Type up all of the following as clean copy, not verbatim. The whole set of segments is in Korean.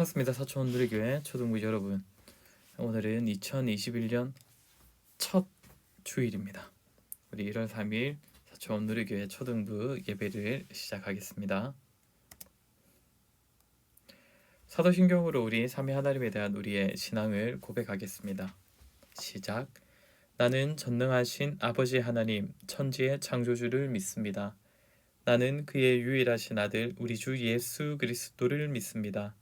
반갑습니다. 사촌 누리교회 초등부 여러분. 오늘은 2021년 첫 주일입니다. 우리 1월 3일 사촌 누리교회 초등부 예배를 시작하겠습니다. 사도신경으로 우리 삼위 하나님에 대한 우리의 신앙을 고백하겠습니다. 시작. 나는 전능하신 아버지 하나님 천지의 창조주를 믿습니다. 나는 그의 유일하신 아들 우리 주 예수 그리스도를 믿습니다.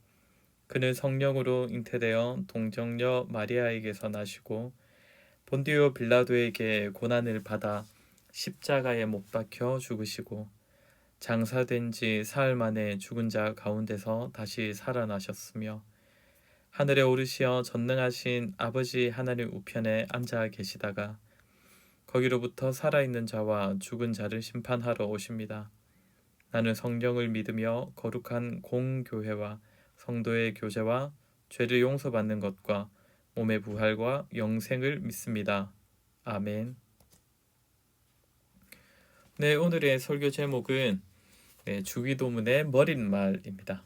그는 성령으로 잉태되어 동정녀 마리아에게서 나시고 본디오 빌라도에게 고난을 받아 십자가에 못 박혀 죽으시고 장사된 지 사흘 만에 죽은 자 가운데서 다시 살아나셨으며 하늘에 오르시어 전능하신 아버지 하나님 우편에 앉아 계시다가 거기로부터 살아있는 자와 죽은 자를 심판하러 오십니다. 나는 성령을 믿으며 거룩한 공교회와 성도의 교제와 죄를 용서받는 것과 몸의 부활과 영생을 믿습니다. 아멘. 네, 오늘의 설교 제목은 주기도문의 머릿말입니다.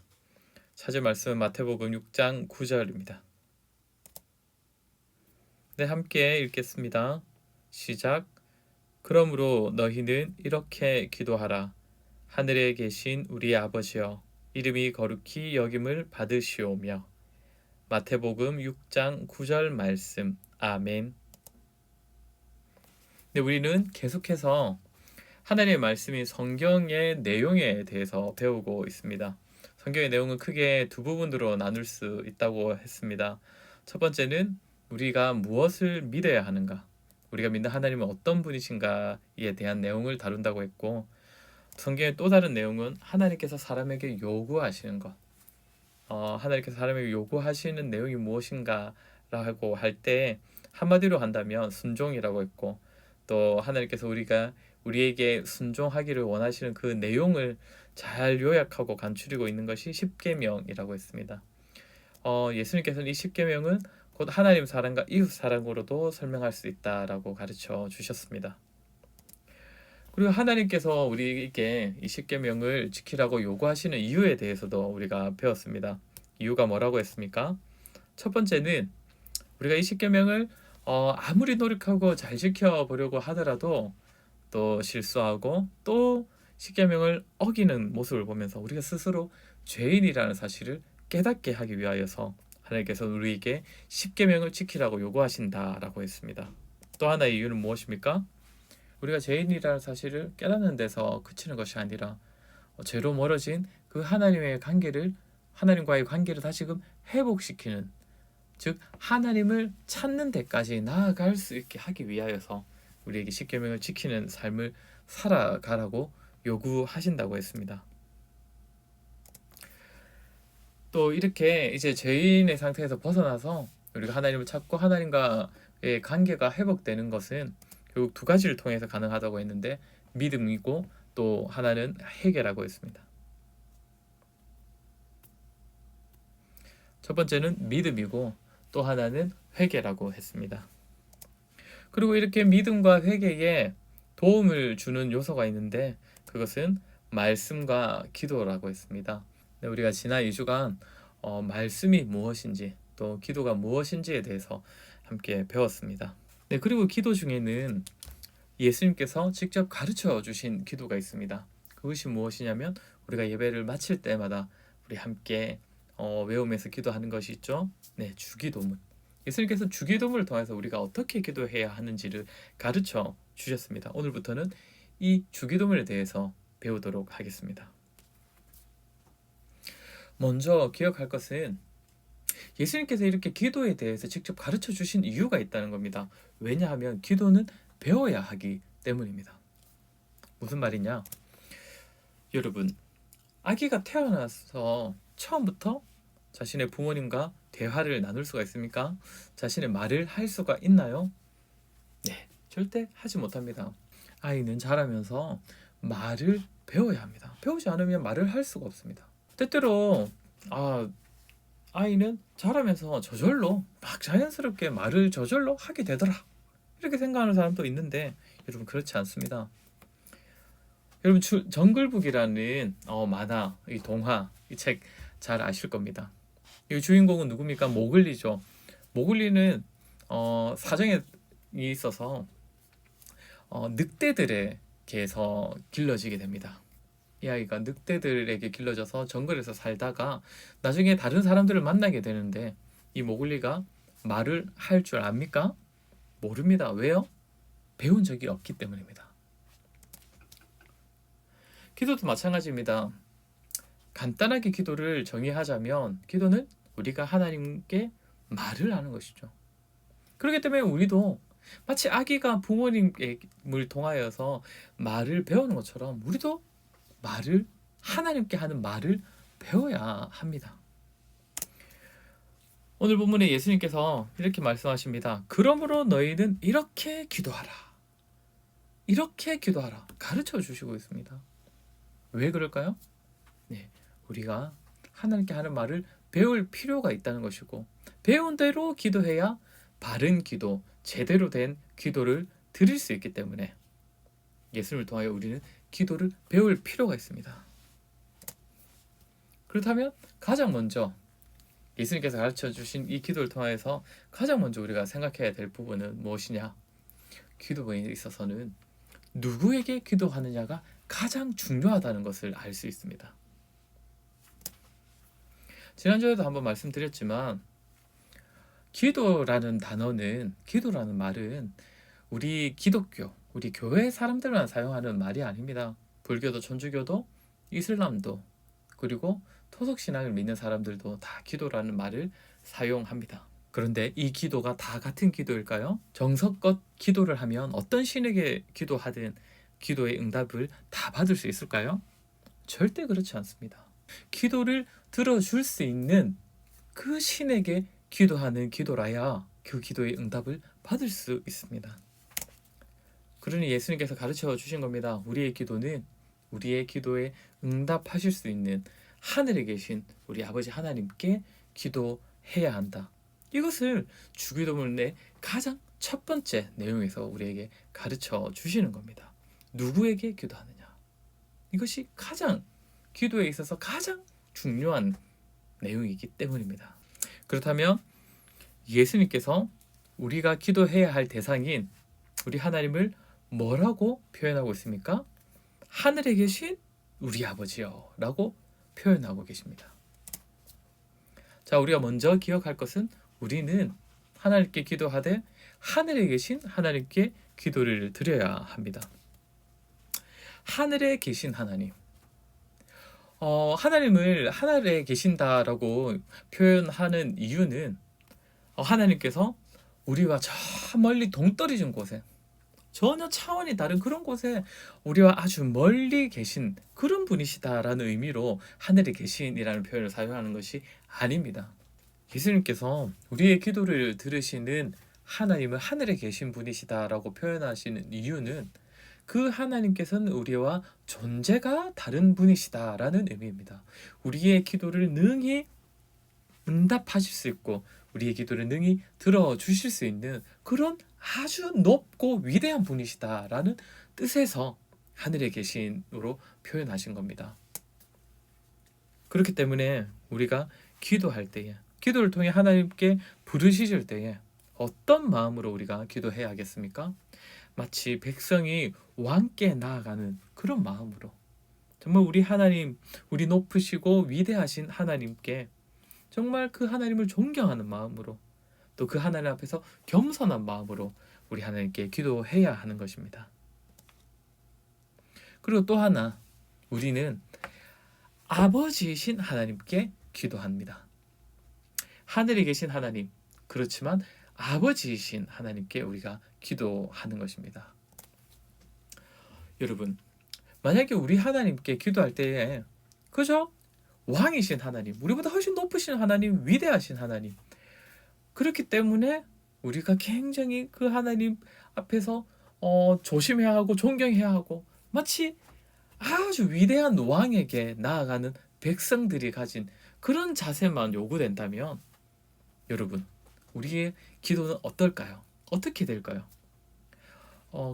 찾을 말씀은 마태복음 6장 9절입니다. 네, 함께 읽겠습니다. 시작. 그러므로 너희는 이렇게 기도하라. 하늘에 계신 우리 아버지여, 이름이 거룩히 여김을 받으시오며. 마태복음 6장 9절 말씀. 아멘. 네, 우리는 계속해서 하나님의 말씀인 성경의 내용에 대해서 배우고 있습니다. 성경의 내용은 크게 두 부분으로 나눌 수 있다고 했습니다. 첫 번째는 우리가 무엇을 믿어야 하는가, 우리가 믿는 하나님은 어떤 분이신가에 대한 내용을 다룬다고 했고, 성경의 또 다른 내용은 하나님께서 사람에게 요구하시는 것, 하나님께서 사람에게 요구하시는 내용이 무엇인가라고 할 때 한마디로 한다면 순종이라고 했고, 또 하나님께서 우리에게 순종하기를 원하시는 그 내용을 잘 요약하고 간추리고 있는 것이 십계명이라고 했습니다. 예수님께서는 이 십계명은 곧 하나님 사랑과 이웃 사랑으로도 설명할 수 있다라고 가르쳐 주셨습니다. 그리고 하나님께서 우리에게 이 십계명을 지키라고 요구하시는 이유에 대해서도 우리가 배웠습니다. 이유가 뭐라고 했습니까? 첫 번째는 우리가 이 십계명을 아무리 노력하고 잘 지켜보려고 하더라도 또 실수하고 또 십계명을 어기는 모습을 보면서 우리가 스스로 죄인이라는 사실을 깨닫게 하기 위하여서 하나님께서 우리에게 십계명을 지키라고 요구하신다라고 했습니다. 또 하나의 이유는 무엇입니까? 우리가 죄인이라는 사실을 깨닫는 데서 그치는 것이 아니라 죄로 멀어진 그 하나님과의 관계를 다시금 회복시키는, 즉 하나님을 찾는 데까지 나아갈 수 있게 하기 위하여서 우리에게 십계명을 지키는 삶을 살아가라고 요구하신다고 했습니다. 또 이렇게 이제 죄인의 상태에서 벗어나서 우리가 하나님을 찾고 하나님과의 관계가 회복되는 것은 결국 두 가지를 통해서 가능하다고 했는데, 믿음이고 또 하나는 회개라고 했습니다. 첫 번째는 믿음이고 또 하나는 회개라고 했습니다. 그리고 이렇게 믿음과 회개에 도움을 주는 요소가 있는데 그것은 말씀과 기도라고 했습니다. 우리가 지난 2주간 말씀이 무엇인지 또 기도가 무엇인지에 대해서 함께 배웠습니다. 네, 그리고 기도 중에는 예수님께서 직접 가르쳐 주신 기도가 있습니다. 그것이 무엇이냐면 우리가 예배를 마칠 때마다 우리 함께 외우면서 기도하는 것이 있죠. 네, 주기도문. 예수님께서 주기도문을 통해서 우리가 어떻게 기도해야 하는지를 가르쳐 주셨습니다. 오늘부터는 이 주기도문에 대해서 배우도록 하겠습니다. 먼저 기억할 것은 예수님께서 이렇게 기도에 대해서 직접 가르쳐 주신 이유가 있다는 겁니다. 왜냐하면 기도는 배워야 하기 때문입니다. 무슨 말이냐? 여러분, 아기가 태어나서 처음부터 자신의 부모님과 대화를 나눌 수가 있습니까? 자신의 말을 할 수가 있나요? 네, 절대 하지 못합니다. 아이는 자라면서 말을 배워야 합니다. 배우지 않으면 말을 할 수가 없습니다. 때때로 아이는 자라면서 저절로 막 자연스럽게 말을 저절로 하게 되더라, 이렇게 생각하는 사람도 있는데 여러분, 그렇지 않습니다. 여러분, 정글북이라는 만화, 이 동화, 이 책 잘 아실 겁니다. 이 주인공은 누굽니까? 모글리죠. 모글리는 사정이 있어서 늑대들에게서 길러지게 됩니다. 이 아이가 늑대들에게 길러져서 정글에서 살다가 나중에 다른 사람들을 만나게 되는데, 이 모글리가 말을 할 줄 압니까? 모릅니다. 왜요? 배운 적이 없기 때문입니다. 기도도 마찬가지입니다. 간단하게 기도를 정의하자면, 기도는 우리가 하나님께 말을 하는 것이죠. 그렇기 때문에 우리도 마치 아기가 부모님을 통하여서 말을 배우는 것처럼, 우리도 말을, 하나님께 하는 말을 배워야 합니다. 오늘 본문에 예수님께서 이렇게 말씀하십니다. 그러므로 너희는 이렇게 기도하라. 이렇게 기도하라. 가르쳐 주시고 있습니다. 왜 그럴까요? 네, 우리가 하나님께 하는 말을 배울 필요가 있다는 것이고, 배운 대로 기도해야 바른 기도, 제대로 된 기도를 드릴 수 있기 때문에 예수님을 통하여 우리는 기도를 배울 필요가 있습니다. 그렇다면 가장 먼저 예수님께서 가르쳐 주신 이 기도를 통해서 가장 먼저 우리가 생각해야 될 부분은 무엇이냐? 기도에 있어서는 누구에게 기도하느냐가 가장 중요하다는 것을 알 수 있습니다. 지난주에도 한번 말씀드렸지만, 기도라는 단어는, 기도라는 말은 우리 기독교, 우리 교회 사람들만 사용하는 말이 아닙니다. 불교도, 천주교도, 이슬람도, 그리고 토속신앙을 믿는 사람들도 다 기도라는 말을 사용합니다. 그런데 이 기도가 다 같은 기도일까요? 정성껏 기도를 하면 어떤 신에게 기도하든 기도의 응답을 다 받을 수 있을까요? 절대 그렇지 않습니다. 기도를 들어줄 수 있는 그 신에게 기도하는 기도라야 그 기도의 응답을 받을 수 있습니다. 그러니 예수님께서 가르쳐 주신 겁니다. 우리의 기도는 우리의 기도에 응답하실 수 있는 하늘에 계신 우리 아버지 하나님께 기도해야 한다. 이것을 주기도문의 가장 첫 번째 내용에서 우리에게 가르쳐 주시는 겁니다. 누구에게 기도하느냐? 이것이 가장, 기도에 있어서 가장 중요한 내용이기 때문입니다. 그렇다면 예수님께서 우리가 기도해야 할 대상인 우리 하나님을 뭐라고 표현하고 있습니까? 하늘에 계신 우리 아버지요 라고 표현하고 계십니다. 자, 우리가 먼저 기억할 것은, 우리는 하나님께 기도하되 하늘에 계신 하나님께 기도를 드려야 합니다. 하늘에 계신 하나님, 하나님을 하늘에 계신다라고 표현하는 이유는, 하나님께서 우리와 저 멀리 동떨어진 곳에, 전혀 차원이 다른 그런 곳에 우리와 아주 멀리 계신 그런 분이시다라는 의미로 하늘에 계신이라는 표현을 사용하는 것이 아닙니다. 예수님께서 우리의 기도를 들으시는 하나님은 하늘에 계신 분이시다라고 표현하시는 이유는, 그 하나님께서는 우리와 존재가 다른 분이시다라는 의미입니다. 우리의 기도를 능히 응답하실 수 있고 우리의 기도를 능히 들어주실 수 있는 그런 아주 높고 위대한 분이시다라는 뜻에서 하늘에 계신으로 표현하신 겁니다. 그렇기 때문에 우리가 기도할 때에, 기도를 통해 하나님께 부르시실 때에 어떤 마음으로 우리가 기도해야 하겠습니까? 마치 백성이 왕께 나아가는 그런 마음으로, 정말 우리 하나님, 우리 높으시고 위대하신 하나님께 정말 그 하나님을 존경하는 마음으로, 또 그 하나님 앞에서 겸손한 마음으로 우리 하나님께 기도해야 하는 것입니다. 그리고 또 하나, 우리는 아버지이신 하나님께 기도합니다. 하늘에 계신 하나님, 그렇지만 아버지이신 하나님께 우리가 기도하는 것입니다. 여러분, 만약에 우리 하나님께 기도할 때에 그저 왕이신 하나님, 우리보다 훨씬 높으신 하나님, 위대하신 하나님, 그렇기 때문에 우리가 굉장히 그 하나님 앞에서 조심해야 하고 존경해야 하고, 마치 아주 위대한 왕에게 나아가는 백성들이 가진 그런 자세만 요구된다면, 여러분, 우리의 기도는 어떨까요? 어떻게 될까요?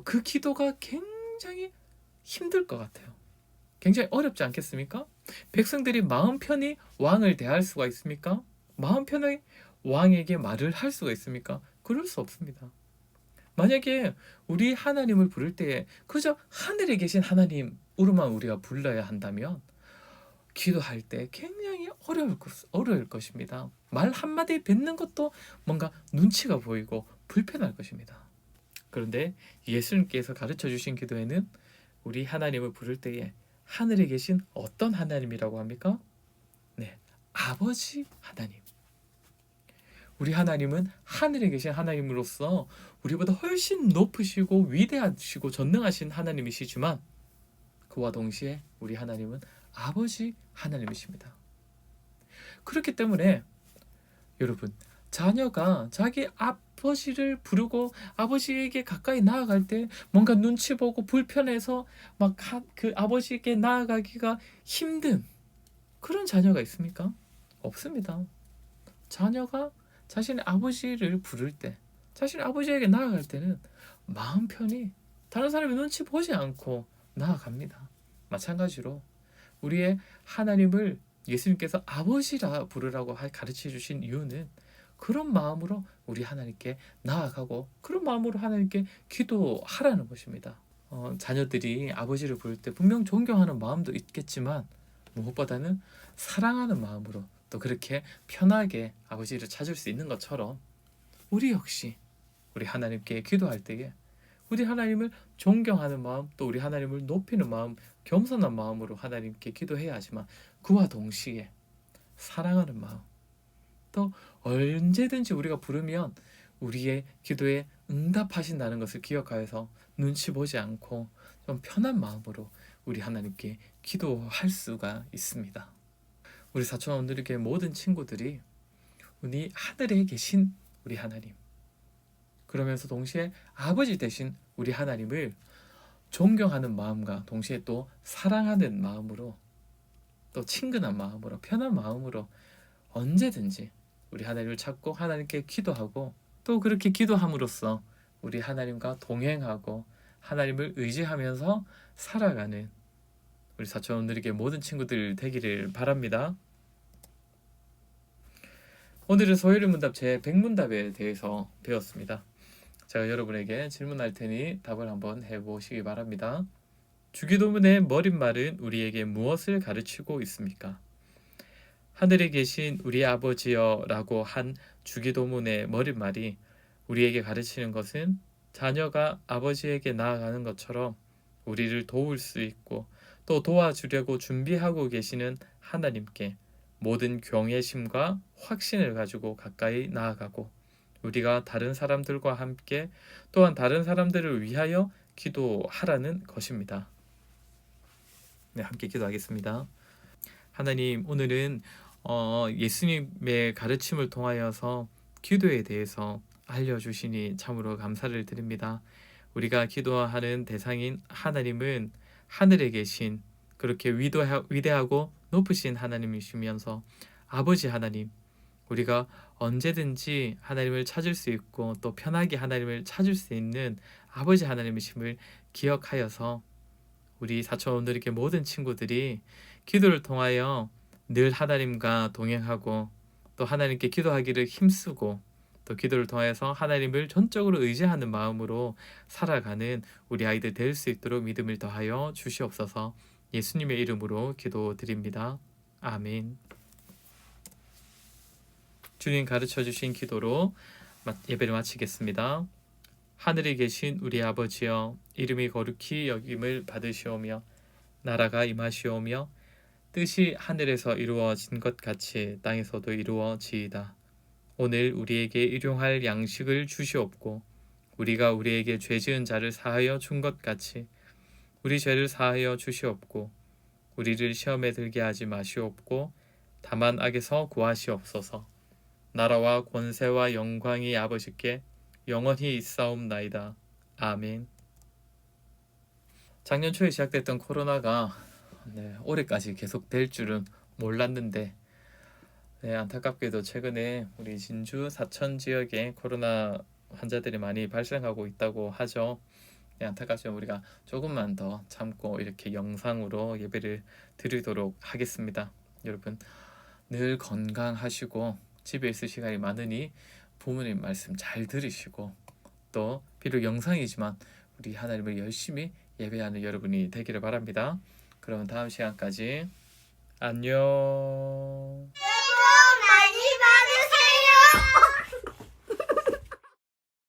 그 기도가 굉장히 힘들 것 같아요. 굉장히 어렵지 않겠습니까? 백성들이 마음 편히 왕을 대할 수가 있습니까? 마음 편하게 왕에게 말을 할 수가 있습니까? 그럴 수 없습니다. 만약에 우리 하나님을 부를 때에 그저 하늘에 계신 하나님으로만 우리가 불러야 한다면 기도할 때 굉장히 어려울 것입니다. 말 한마디 뱉는 것도 뭔가 눈치가 보이고 불편할 것입니다. 그런데 예수님께서 가르쳐 주신 기도에는 우리 하나님을 부를 때에 하늘에 계신 어떤 하나님이라고 합니까? 네, 아버지 하나님. 우리 하나님은 하늘에 계신 하나님으로서 우리보다 훨씬 높으시고 위대하시고 전능하신 하나님이시지만 그와 동시에 우리 하나님은 아버지 하나님이십니다. 그렇기 때문에 여러분, 자녀가 자기 아버지를 부르고 아버지에게 가까이 나아갈 때 뭔가 눈치 보고 불편해서 막 그 아버지에게 나아가기가 힘든 그런 자녀가 있습니까? 없습니다. 자녀가 자신의 아버지를 부를 때, 자신의 아버지에게 나아갈 때는 마음 편히 다른 사람의 눈치 보지 않고 나아갑니다. 마찬가지로 우리의 하나님을 예수님께서 아버지라 부르라고 가르쳐 주신 이유는 그런 마음으로 우리 하나님께 나아가고 그런 마음으로 하나님께 기도하라는 것입니다. 자녀들이 아버지를 부를 때 분명 존경하는 마음도 있겠지만 무엇보다는 사랑하는 마음으로 또 그렇게 편하게 아버지를 찾을 수 있는 것처럼 우리 역시 우리 하나님께 기도할 때에 우리 하나님을 존경하는 마음 또 우리 하나님을 높이는 마음 겸손한 마음으로 하나님께 기도해야 하지만 그와 동시에 사랑하는 마음 또 언제든지 우리가 부르면 우리의 기도에 응답하신다는 것을 기억하여서 눈치 보지 않고 좀 편한 마음으로 우리 하나님께 기도할 수가 있습니다. 우리 사촌원들에게 모든 친구들이 우리 하늘에 계신 우리 하나님 그러면서 동시에 아버지 되신 우리 하나님을 존경하는 마음과 동시에 또 사랑하는 마음으로 또 친근한 마음으로 편한 마음으로 언제든지 우리 하나님을 찾고 하나님께 기도하고 또 그렇게 기도함으로써 우리 하나님과 동행하고 하나님을 의지하면서 살아가는 우리 사촌원들에게 모든 친구들 되기를 바랍니다. 오늘은 소요리 문답 제 100문답에 대해서 배웠습니다. 제가 여러분에게 질문할 테니 답을 한번 해보시기 바랍니다. 주기도문의 머릿말은 우리에게 무엇을 가르치고 있습니까? 하늘에 계신 우리 아버지여 라고 한 주기도문의 머릿말이 우리에게 가르치는 것은 자녀가 아버지에게 나아가는 것처럼 우리를 도울 수 있고 또 도와주려고 준비하고 계시는 하나님께 모든 경외심과 확신을 가지고 가까이 나아가고 우리가 다른 사람들과 함께 또한 다른 사람들을 위하여 기도하라는 것입니다. 네, 함께 기도하겠습니다. 하나님, 오늘은 예수님의 가르침을 통하여서 기도에 대해서 알려주시니 참으로 감사를 드립니다. 우리가 기도하는 대상인 하나님은 하늘에 계신 그렇게 위대하고 높으신 하나님이시면서 아버지 하나님, 우리가 언제든지 하나님을 찾을 수 있고 또 편하게 하나님을 찾을 수 있는 아버지 하나님이심을 기억하여서 우리 사촌원들에게 모든 친구들이 기도를 통하여 늘 하나님과 동행하고 또 하나님께 기도하기를 힘쓰고 또 기도를 통해서 하나님을 전적으로 의지하는 마음으로 살아가는 우리 아이들 될 수 있도록 믿음을 더하여 주시옵소서. 예수님의 이름으로 기도드립니다. 아멘. 주님 가르쳐 주신 기도로 예배를 마치겠습니다. 하늘에 계신 우리 아버지여, 이름이 거룩히 여김을 받으시오며 나라가 임하시오며 뜻이 하늘에서 이루어진 것 같이 땅에서도 이루어지이다. 오늘 우리에게 일용할 양식을 주시옵고 우리가 우리에게 죄 지은 자를 사하여 준 것 같이 우리 죄를 사하여 주시옵고 우리를 시험에 들게 하지 마시옵고 다만 악에서 구하시옵소서. 나라와 권세와 영광이 아버지께 영원히 있사옵나이다. 아멘. 작년 초에 시작됐던 코로나가 올해까지 계속될 줄은 몰랐는데 안타깝게도 최근에 우리 진주 사천 지역에 코로나 환자들이 많이 발생하고 있다고 하죠. 안타깝지만 우리가 조금만 더 참고 이렇게 영상으로 예배를 드리도록 하겠습니다. 여러분 늘 건강하시고 집에 있을 시간이 많으니 부모님 말씀 잘 들으시고 또 비록 영상이지만 우리 하나님을 열심히 예배하는 여러분이 되기를 바랍니다. 그럼 다음 시간까지 안녕.